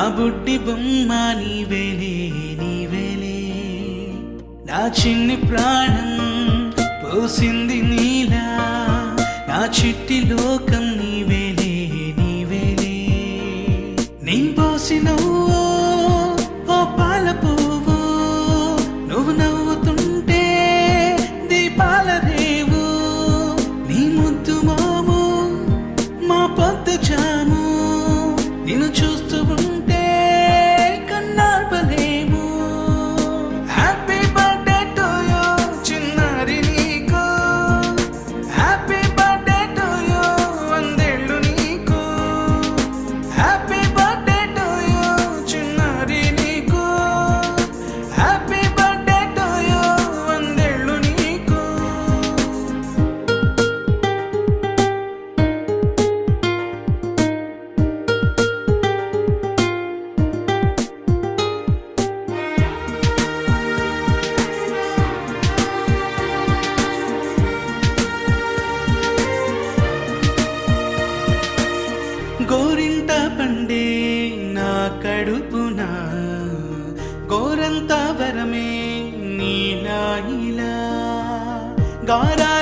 నా బుడ్డి బొమ్మ నీవేలే నీవేలే నా చిన్ని ప్రాణం పోసింది నీలా నా చిట్టి లోకం నీవేలే నీవేలే నీ పోసినవో ఓ పాల పువ్వు నువ్వు నవ్వుతుంటే దీపాల రేవు నీ ముద్దు మాము మా పొద్దు జాము నిన్ను చూస్తూ ఉంటే కన్నార్పలేము హ్యాపీ బర్త్డే టు యూ చిన్నారి నీకు హ్యాపీ బర్త్డే టు యూ వందేళ్ళు నీకు హ్యాపీ బర్త్డే టు యూ చిన్నారి నీకు హ్యాపీ బర్త్డే టు యూ వందేళ్ళు నీకు గోరింట పండే నా కడుపున గోరంత వరమే నీలా ఇలా గారా